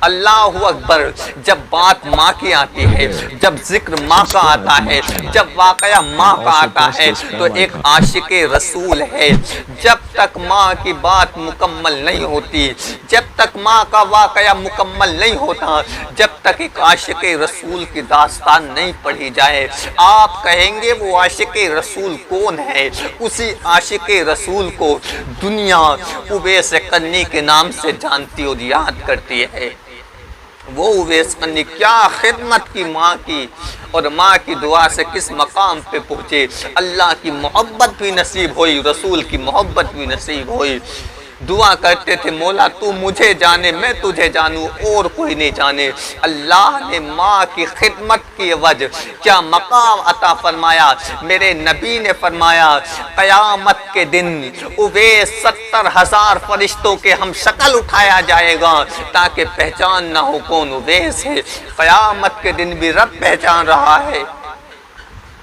اللہ اکبر، جب بات ماں کی آتی ہے، جب ذکر ماں کا آتا ہے، جب واقعہ ماں کا آتا ہے تو ایک عاشق رسول ہے۔ جب تک ماں کی بات مکمل نہیں ہوتی، جب تک ماں کا واقعہ مکمل نہیں ہوتا، جب تک ایک عاشق رسول کی داستان نہیں پڑھی جائے، آپ کہیں گے وہ عاشق رسول کون ہے؟ اسی عاشق رسول کو دنیا اویس قرنی کے نام سے جانتی اور یاد کرتی ہے۔ وہ اویس قرنی کیا خدمت کی ماں کی، اور ماں کی دعا سے کس مقام پہ پہنچے، اللہ کی محبت بھی نصیب ہوئی، رسول کی محبت بھی نصیب ہوئی۔ دعا کرتے تھے مولا تو مجھے جانے میں تجھے جانوں اور کوئی نہیں جانے۔ اللہ نے ماں کی خدمت کی وجہ کیا مقام عطا فرمایا۔ میرے نبی نے فرمایا قیامت کے دن اویس 70,000 فرشتوں کے ہم شکل اٹھایا جائے گا تاکہ پہچان نہ ہو کون اویس ہے۔ قیامت کے دن بھی رب پہچان رہا ہے۔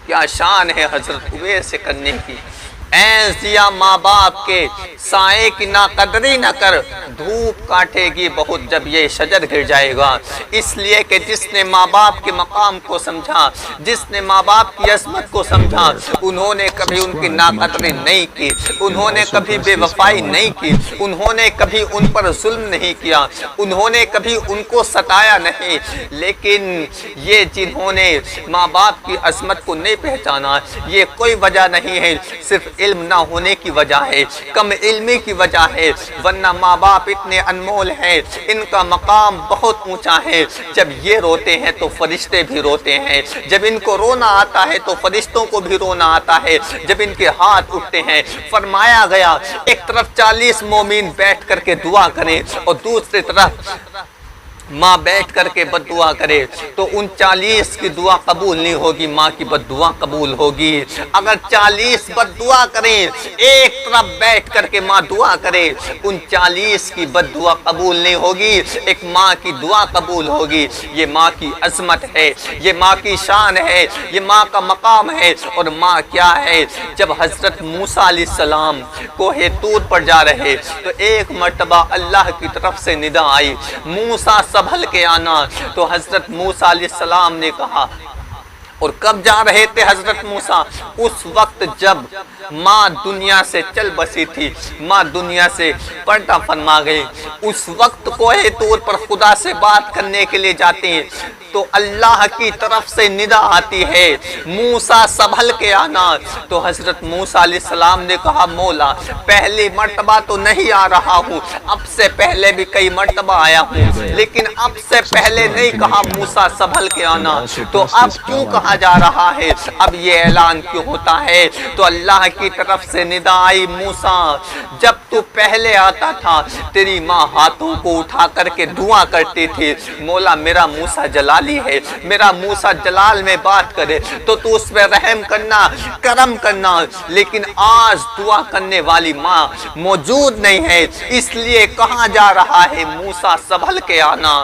کیا شان ہے حضرت اویس قرنی کی۔ ایسیا ماں باپ کے سائے کی نا قدری نہ کر، دھوپ کاٹے گی بہت جب یہ شجر گر جائے گا۔ اس لیے کہ جس نے ماں باپ کے مقام کو سمجھا، جس نے ماں باپ کی عظمت کو سمجھا، انہوں نے کبھی ان کی نا قدری نہیں کی، انہوں نے کبھی بے وفائی نہیں کی، انہوں نے کبھی ان پر ظلم نہیں کیا، انہوں نے کبھی ان کو ستایا نہیں۔ لیکن یہ جنہوں نے ماں باپ کی عظمت کو نہیں پہچانا، یہ کوئی وجہ نہیں ہے، صرف علم نہ ہونے کی وجہ ہے، کم علمی کی وجہ ہے، ورنہ ماں باپ اتنے انمول ہیں، ان کا مقام بہت اونچا ہے۔ جب یہ روتے ہیں تو فرشتے بھی روتے ہیں، جب ان کو رونا آتا ہے تو فرشتوں کو بھی رونا آتا ہے، جب ان کے ہاتھ اٹھتے ہیں۔ فرمایا گیا ایک طرف 40 مومن بیٹھ کر کے دعا کریں اور دوسری طرف ماں بیٹھ کر کے بد دعا کرے تو ان 40 کی دعا قبول نہیں ہوگی، ماں کی بد دعا قبول ہوگی۔ اگر 40 بد دعا کریں، ایک طرف بیٹھ کر کے ماں دعا کرے، ان 40 کی بد دعا قبول نہیں ہوگی، ایک ماں کی دعا قبول ہوگی۔ یہ ماں کی عظمت ہے، یہ ماں کی شان ہے، یہ ماں کا مقام ہے۔ اور ماں کیا ہے؟ جب حضرت موسیٰ علیہ السلام کوہ طور پر جا رہے تو ایک مرتبہ اللہ کی طرف سے ندا آئی، موسیٰ سنبھل کے آنا۔ تو حضرت موسیٰ علیہ السلام نے کہا، اور کب جا رہے تھے حضرت موسیٰ؟ اس وقت جب ماں دنیا سے چل بسی تھی، ماں دنیا سے پردہ فرما گئی۔ اس وقت کوہ طور پر خدا سے بات کرنے کے لیے جاتے ہیں تو اللہ کی طرف سے ندا آتی ہے، موسیٰ سنبھل کے آنا۔ تو حضرت موسیٰ علیہ السلام نے کہا مولا پہلی مرتبہ تو نہیں آ رہا ہوں، اب سے پہلے بھی کئی مرتبہ آیا ہوں، لیکن اب سے پہلے نہیں کہا موسیٰ سنبھل کے آنا، تو اب کیوں کہا جا رہا ہے؟ اب یہ اعلان کیوں ہوتا ہے؟ تو اللہ کی طرف سے ندا آئی، موسیٰ جب تو پہلے آتا تھا تیری ماں ہاتھوں کو اٹھا کر کے دعا کرتی تھی، مولا میرا موسیٰ جلالی ہے، میرا موسیٰ جلال میں بات کرے تو تو اس پہ رحم کرنا، کرم کرنا، لیکن آج دعا کرنے والی ماں موجود نہیں ہے، اس لیے کہاں جا رہا ہے موسیٰ سنبھل کے آنا۔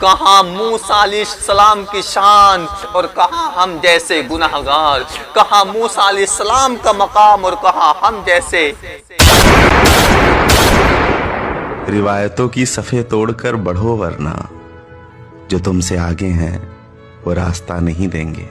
کہاں موسیٰ علیہ السلام کی شان اور کہاں ہم جیسے گناہگار، کہاں موسیٰ علیہ السلام کا مقام اور کہاں ہم جیسے۔ روایتوں کی صفیں توڑ کر بڑھو ورنہ جو تم سے آگے ہیں وہ راستہ نہیں دیں گے۔